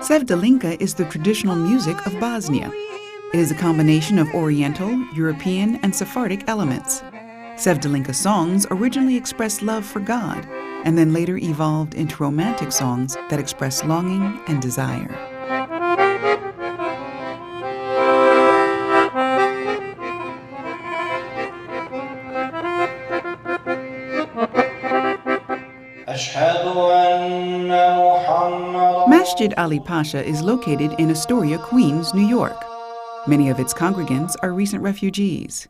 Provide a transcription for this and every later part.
Sevdalinka is the traditional music of Bosnia. It is a combination of Oriental, European, and Sephardic elements. Sevdalinka songs originally expressed love for God, and then later evolved into romantic songs that express longing and desire. Masjid Ali Pasha is located in Astoria, Queens, New York. Many of its congregants are recent refugees.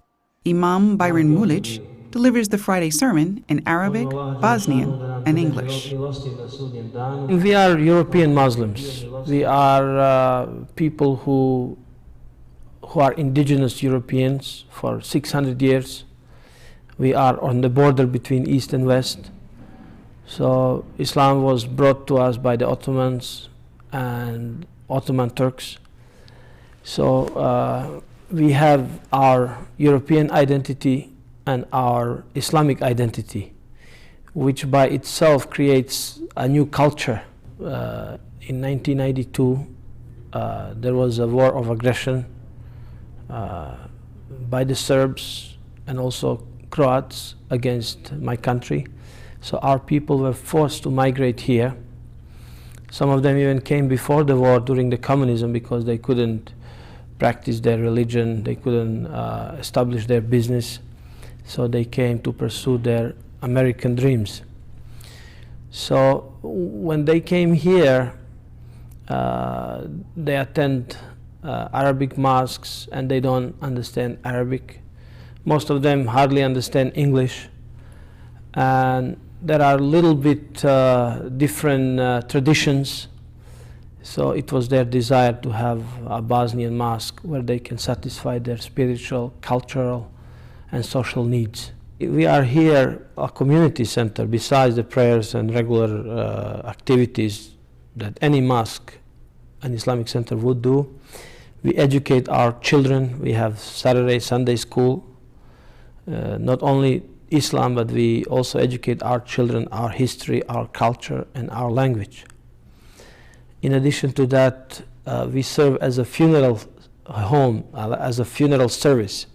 Imam Byron Mulic delivers the Friday sermon in Arabic, Bosnian, and English. We are European Muslims. We are people who are indigenous Europeans for 600 years. We are on the border between East and West. So Islam was brought to us by the Ottomans and Ottoman Turks. So we have our European identity and our Islamic identity, which by itself creates a new culture. In 1992, there was a war of aggression by the Serbs and also Croats against my country. So our people were forced to migrate here. Some of them even came before the war during the communism because they couldn't practice their religion, they couldn't establish their business. So they came to pursue their American dreams. So when they came here, they attend Arabic mosques and they don't understand Arabic. Most of them hardly understand English. And there are a little bit different traditions. So it was their desire to have a Bosnian mosque where they can satisfy their spiritual, cultural, and social needs. We are here a community center besides the prayers and regular activities that any mosque and Islamic center would do. We educate our children. We have Saturday, Sunday school. Not only Islam, but we also educate our children, our history, our culture, and our language. In addition to that, we serve as a funeral home, as a funeral service.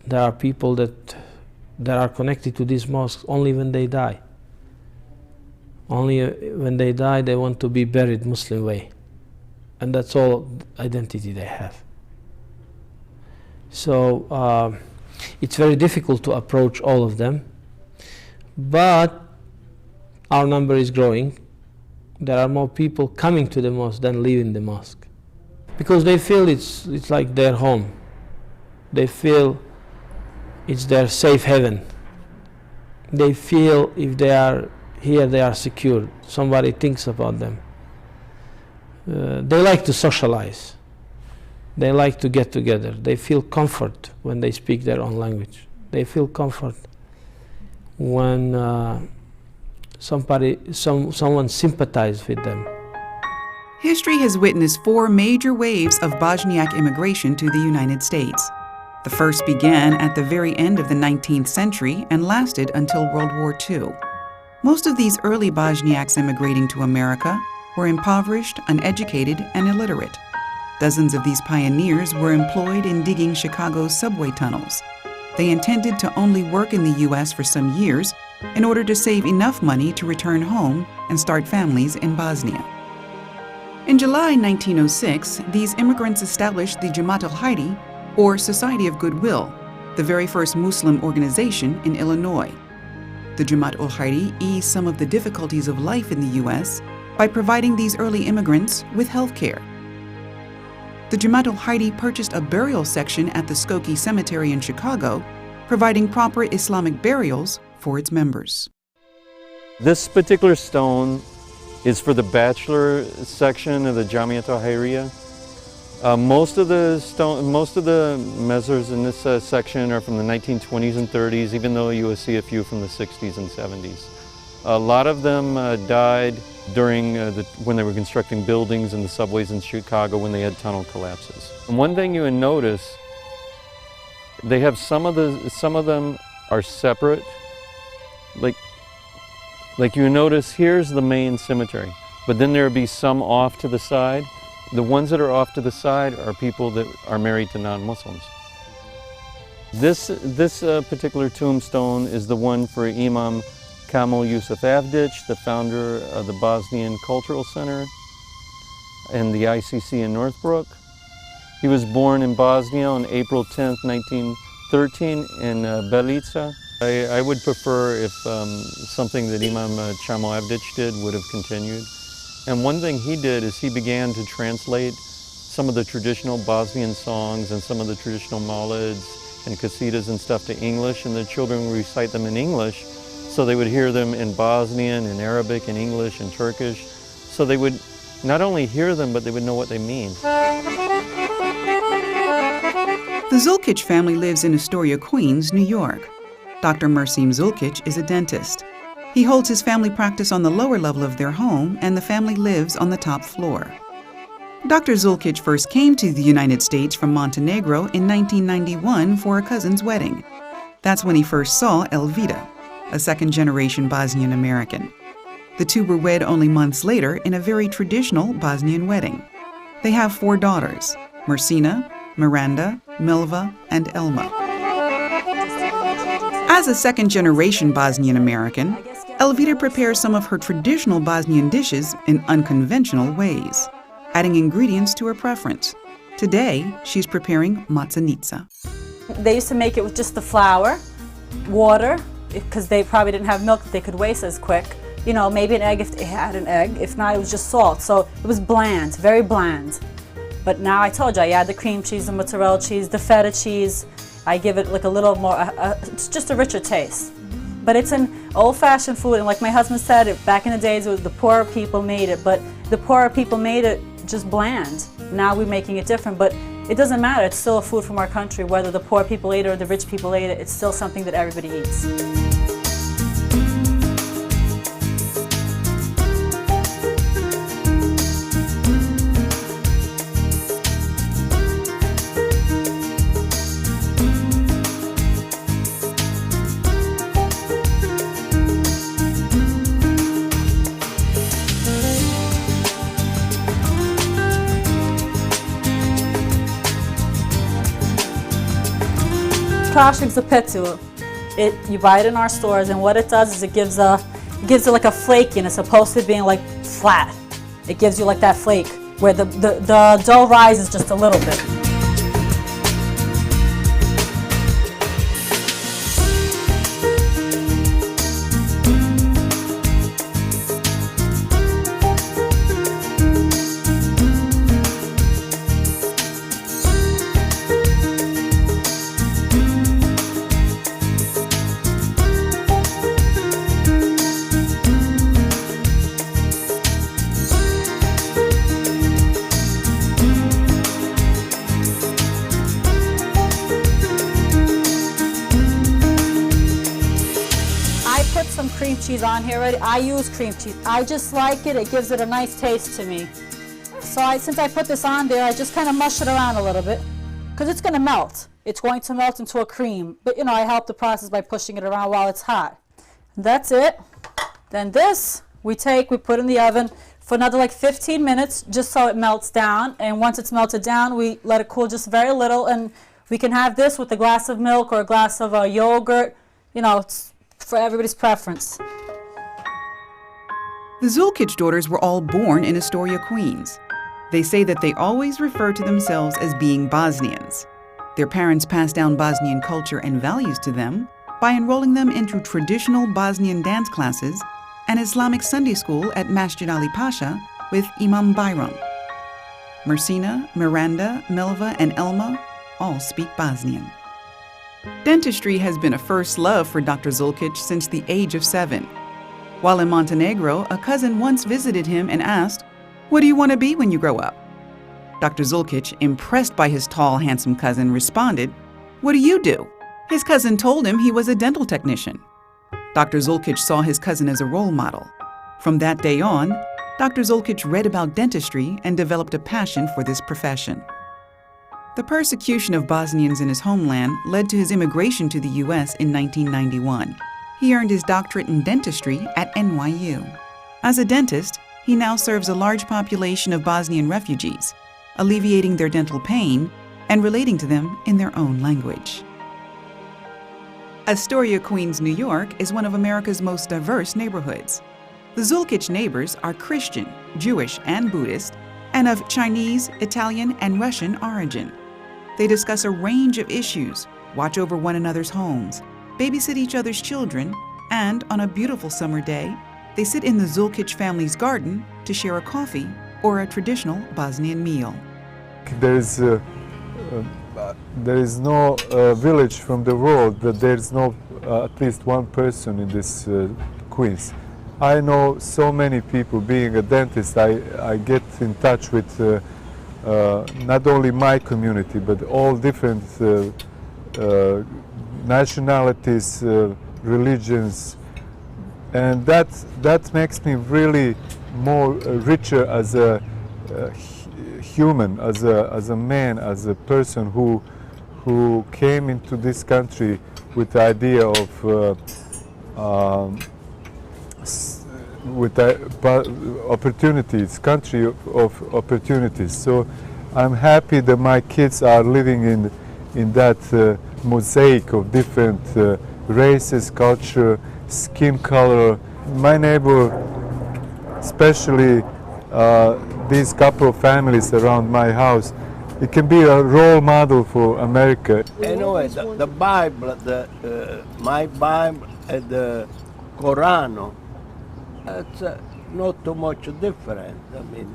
There are people that are connected to these mosques only when they die. Only when they die, they want to be buried Muslim way. And that's all identity they have. So it's very difficult to approach all of them, but our number is growing. There are more people coming to the mosque than leaving the mosque because they feel it's like their home. They feel it's their safe haven. They feel if they are here, they are secure. Somebody thinks about them. They like to socialize. They like to get together. They feel comfort when they speak their own language. They feel comfort when someone sympathizes with them. History has witnessed 4 major waves of Bosniak immigration to the United States. The first began at the very end of the 19th century and lasted until World War II. Most of these early Bosniaks immigrating to America were impoverished, uneducated, and illiterate. Dozens of these pioneers were employed in digging Chicago's subway tunnels. They intended to only work in the U.S. for some years in order to save enough money to return home and start families in Bosnia. In July 1906, these immigrants established the Jamaat al-Hayri, or Society of Goodwill, the very first Muslim organization in Illinois. The Jamaat al-Hayri eased some of the difficulties of life in the U.S. by providing these early immigrants with health care. The Jamaat al-Hayri purchased a burial section at the Skokie Cemetery in Chicago, providing proper Islamic burials for its members. This particular stone is for the bachelor section of the Jamiat al-Hayriya. Most of the mezars in this section are from the 1920s and 30s, even though you will see a few from the 60s and 70s. A lot of them died during when they were constructing buildings and the subways in Chicago when they had tunnel collapses. And one thing you would notice, they have some of them are separate. Like you notice, here's the main cemetery, but then there would be some off to the side. The ones that are off to the side are people that are married to non-Muslims. This particular tombstone is the one for Imam Kamal Yusuf Avdic, the founder of the Bosnian Cultural Center and the ICC in Northbrook. He was born in Bosnia on April 10th, 1913 in Belica. I would prefer if something that Imam Kamal Avdic did would have continued. And one thing he did is he began to translate some of the traditional Bosnian songs and some of the traditional maulids and qasidas and stuff to English, and the children would recite them in English, so they would hear them in Bosnian, in Arabic, in English, in Turkish, so they would not only hear them, but they would know what they mean. The Zulkic family lives in Astoria, Queens, New York. Dr. Mersim Zulkic is a dentist. He holds his family practice on the lower level of their home, and the family lives on the top floor. Dr. Zulkic first came to the United States from Montenegro in 1991 for a cousin's wedding. That's when he first saw Elvida, a second-generation Bosnian American. The two were wed only months later in a very traditional Bosnian wedding. They have 4 daughters, Mersina, Miranda, Milva, and Elma. As a second-generation Bosnian American, Elvida prepares some of her traditional Bosnian dishes in unconventional ways, adding ingredients to her preference. Today, she's preparing matzanica. They used to make it with just the flour, water, because they probably didn't have milk that they could waste as quick. You know, maybe an egg if they had an egg. If not, it was just salt. So it was bland, very bland. But now I told you, I add the cream cheese, the mozzarella cheese, the feta cheese. I give it like a little more, it's just a richer taste. But it's an old-fashioned food, and like my husband said, back in the days, it was the poorer people made it, but the poorer people made it just bland. Now we're making it different, but it doesn't matter. It's still a food from our country. Whether the poor people ate it or the rich people ate it, it's still something that everybody eats. Krašnik za petu. You buy it in our stores, and what it does is it gives it like a flakiness, opposed to being like flat. It gives you like that flake where the dough rises just a little bit. Some cream cheese on here already. I use cream cheese. I just like it. It gives it a nice taste to me. So since I put this on there, I just kind of mush it around a little bit because it's going to melt. It's going to melt into a cream. But, you know, I help the process by pushing it around while it's hot. That's it. Then this, we put in the oven for another like 15 minutes just so it melts down. And once it's melted down, we let it cool just very little. And we can have this with a glass of milk or a glass of yogurt. You know, it's for everybody's preference. The Zulkic daughters were all born in Astoria, Queens. They say that they always refer to themselves as being Bosnians. Their parents passed down Bosnian culture and values to them by enrolling them into traditional Bosnian dance classes and Islamic Sunday school at Masjid Ali Pasha with Imam Bayram. Mersina, Miranda, Milva, and Elma all speak Bosnian. Dentistry has been a first love for Dr. Zulkic since the age of 7. While in Montenegro, a cousin once visited him and asked, "What do you want to be when you grow up?" Dr. Zulkic, impressed by his tall, handsome cousin, responded, "What do you do?" His cousin told him he was a dental technician. Dr. Zulkic saw his cousin as a role model. From that day on, Dr. Zulkic read about dentistry and developed a passion for this profession. The persecution of Bosnians in his homeland led to his immigration to the U.S. in 1991. He earned his doctorate in dentistry at NYU. As a dentist, He now serves a large population of Bosnian refugees, alleviating their dental pain and relating to them in their own language. Astoria, Queens, New York is one of America's most diverse neighborhoods. The Zulkich neighbors are Christian, Jewish, and Buddhist, and of Chinese, Italian, and Russian origin. They discuss a range of issues, watch over one another's homes, babysit each other's children, and on a beautiful summer day, they sit in the Zulkich family's garden to share a coffee or a traditional Bosnian meal. There is no village from the world that there is no at least one person in this Queens. I know so many people. Being a dentist, I get in touch with not only my community but all different nationalities, religions, and that makes me really more richer as a human, as a man, as a person who came into this country with the idea of opportunities, country of opportunities. So I'm happy that my kids are living in that mosaic of different races, culture, skin color. My neighbor, especially these couple of families around my house, it can be a role model for America. Anyway, the Bible, my Bible and the Quran, it's not too much different. I mean,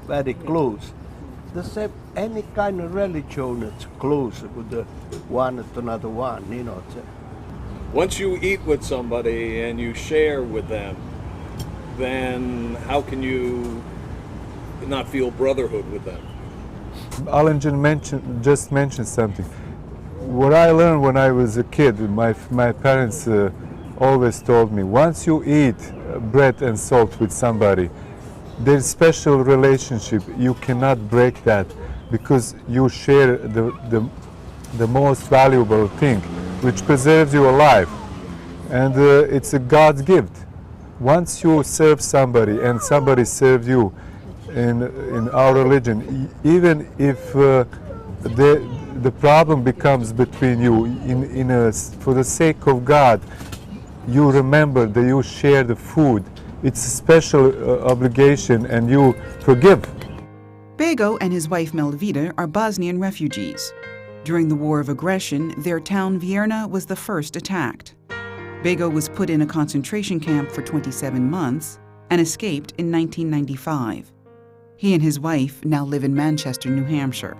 very close. The same, any kind of religion, it's close with the one to another one, you know. Once you eat with somebody and you share with them, then how can you not feel brotherhood with them? Alan just mentioned something. What I learned when I was a kid, my parents always told me, once you eat bread and salt with somebody, there's special relationship. You cannot break that because you share the most valuable thing, which preserves you alive. And it's a God's gift. Once you serve somebody and somebody serves you in our religion, even if the problem becomes between you, for the sake of God, you remember that you share the food. It's a special obligation and you forgive. Bego and his wife Melvita are Bosnian refugees. During the war of aggression, their town Vierna was the first attacked. Bego was put in a concentration camp for 27 months and escaped in 1995. He and his wife now live in Manchester, New Hampshire.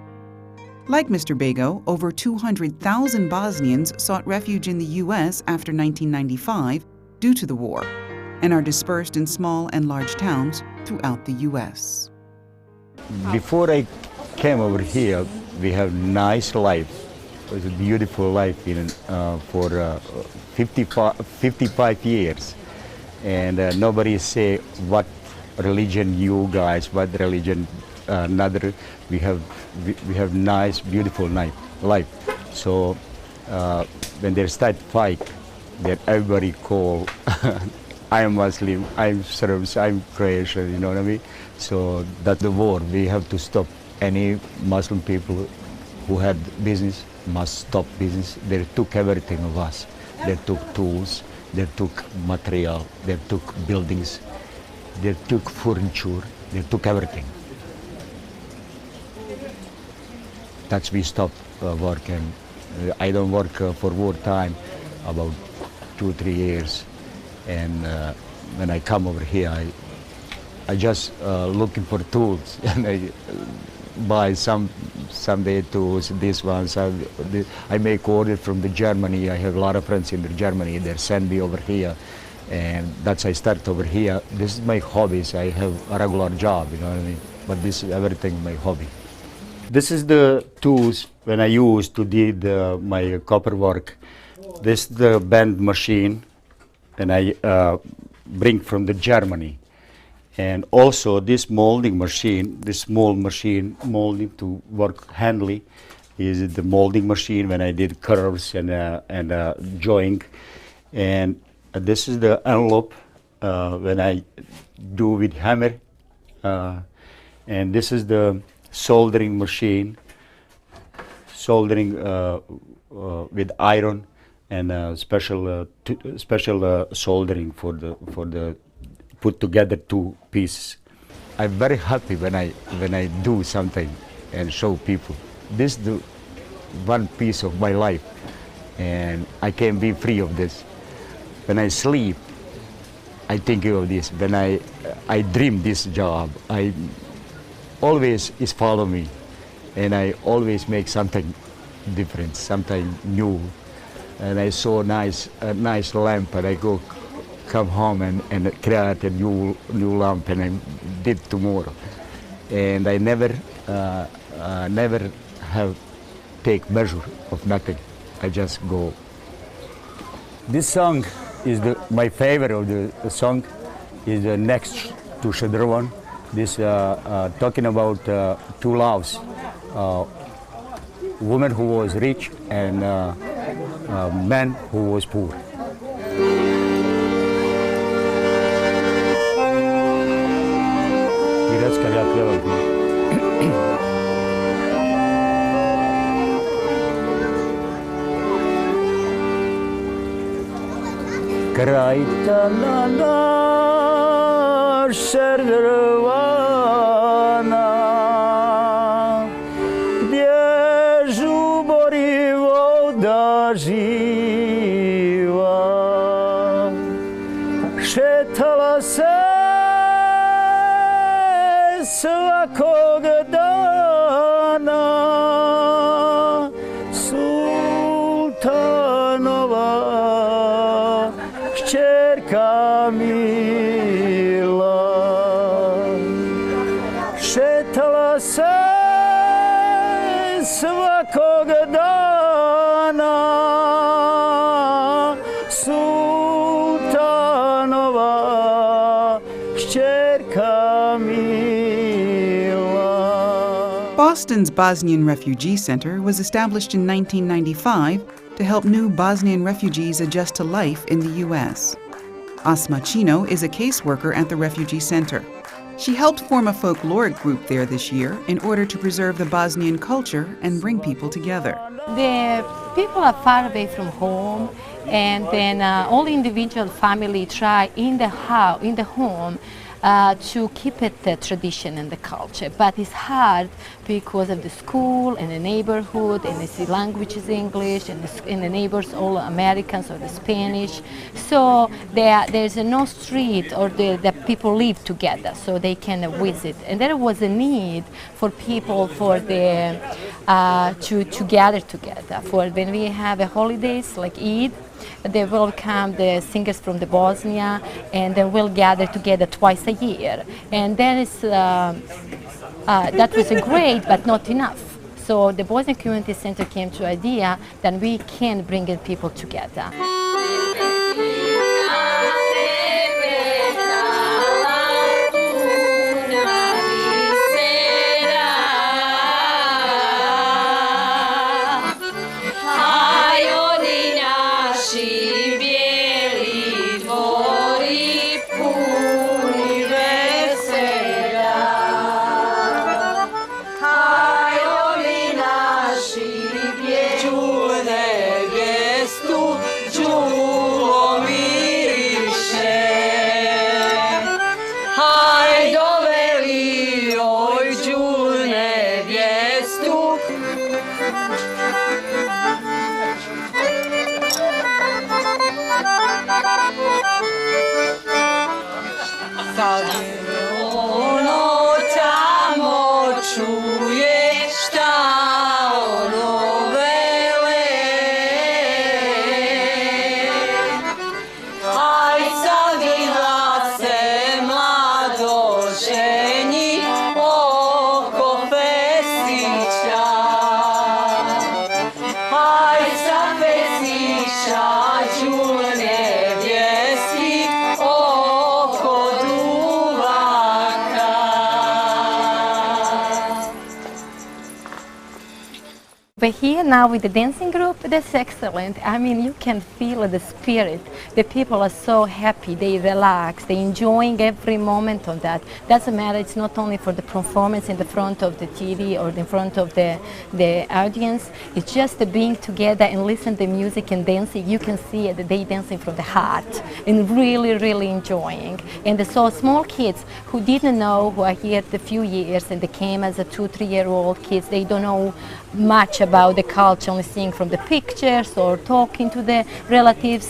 Like Mr. Bego, over 200,000 Bosnians sought refuge in the U.S. after 1995 due to the war and are dispersed in small and large towns throughout the U.S. Before I came over here, we have nice life. It was a beautiful life for 55 years. And nobody say what religion you guys, what religion another. We have nice, beautiful life. So when they start fight, that everybody call, I'm Muslim, I'm Serbs, I'm Croatian, you know what I mean? So that's the war. We have to stop. Any Muslim people who had business must stop business. They took everything of us. They took tools, they took material, they took buildings, they took furniture, they took everything. That's we stopped working. I don't work for wartime about 2-3 years. And when I come over here, I just looking for tools and I buy someday tools, this one. I make order from the Germany. I have a lot of friends in Germany. They send me over here, and that's I start over here. This is my hobbies. I have a regular job, you know what I mean. But this is everything my hobby. This is the tools when I use to do my copper work. This is the bend machine, and I bring from the Germany. And also this molding machine, this small machine molding to work handily, is the molding machine when I did curves and joint. And this is the envelope when I do with hammer. And this is the soldering machine, soldering with iron and special soldering for the put together two pieces. I'm very happy when I do something and show people. This is the one piece of my life, and I can be free of this. When I sleep, I think of this. When I dream this job, I always is follow me, and I always make something different, something new. And I saw a nice lamp, and I come home and create a new lamp, and I did tomorrow. And I never have take measure of nothing. I just go. This song is my favorite of the song. Is the next to Shadrovan. This talking about two loves, woman who was rich and man who was poor. Kraj naš Šerdrvana, gdje žubori voda živa, šetala se svakog dana sultanova kćerka mila. Šetala se svakog dana sultanova kćerka mila. Boston's Bosnian Refugee Center was established in 1995 to help new Bosnian refugees adjust to life in the U.S. Asma Chino is a caseworker at the Refugee Center. She helped form a folkloric group there this year in order to preserve the Bosnian culture and bring people together. The people are far away from home, and then all individual family try in the home to keep it the tradition and the culture, but it's hard because of the school and the neighborhood, and the language is English, and the neighbors all Americans or the Spanish. So there's no street or the people live together, so they can visit. And there was a need for people to gather together. For when we have a holidays like Eid, they will come the singers from the Bosnia, and they will gather together twice a year. And that was great, but not enough. So the Bosnian Community Center came to idea that we can bring in people together. Oko But here now with the dancing group, that's excellent. I mean, you can feel the spirit. The people are so happy, they relax, they enjoying every moment of that. Doesn't matter, it's not only for the performance in the front of the TV or in front of the audience, it's just the being together and listen to music and dancing. You can see it, they dancing from the heart and really, really enjoying. And so small kids who didn't know, who are here a few years and they came as a 2-3-year-old kids, they don't know much about the culture, only seeing from the pictures or talking to the relatives,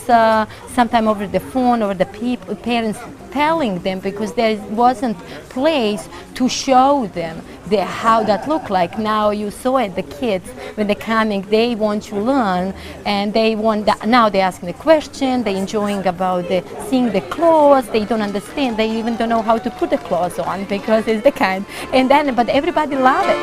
sometime over the phone, or the parents telling them, because there wasn't place to show them how that looked like. Now you saw it, the kids, when they're coming, they want to learn, and they want now they're asking the question, they're enjoying about seeing the clothes, they don't understand, they even don't know how to put the clothes on because it's the kind, and then, but everybody love it.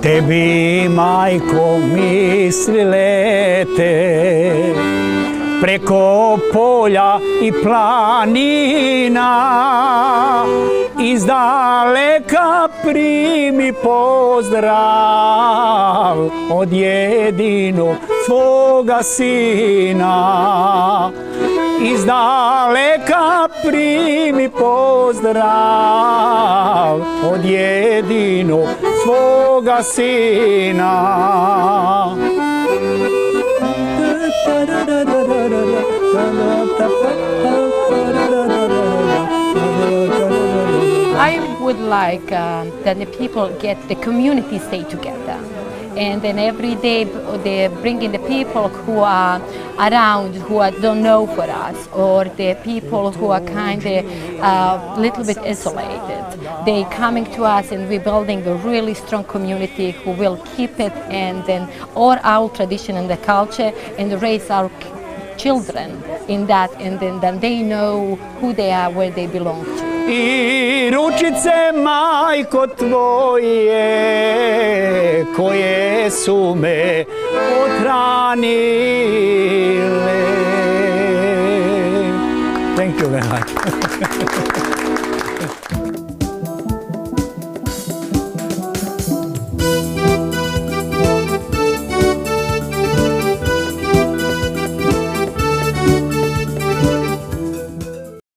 Tebi, majko, misli lete preko polja i planina, iz daleka primi pozdrav od jedinog tvoga sina. Iz daleka primi pozdrav od jedinog svoga sina. I would like that the people get the community stay together. And then every day they bring in the people who are around, who don't know for us, or the people who are kind of little bit isolated. They coming to us, and we're building a really strong community who will keep it, and then all our tradition and the culture, and raise our children in that, and then they know who they are, where they belong to. I ručice, majko, tvoje, koje su me othranile. Thank you very much.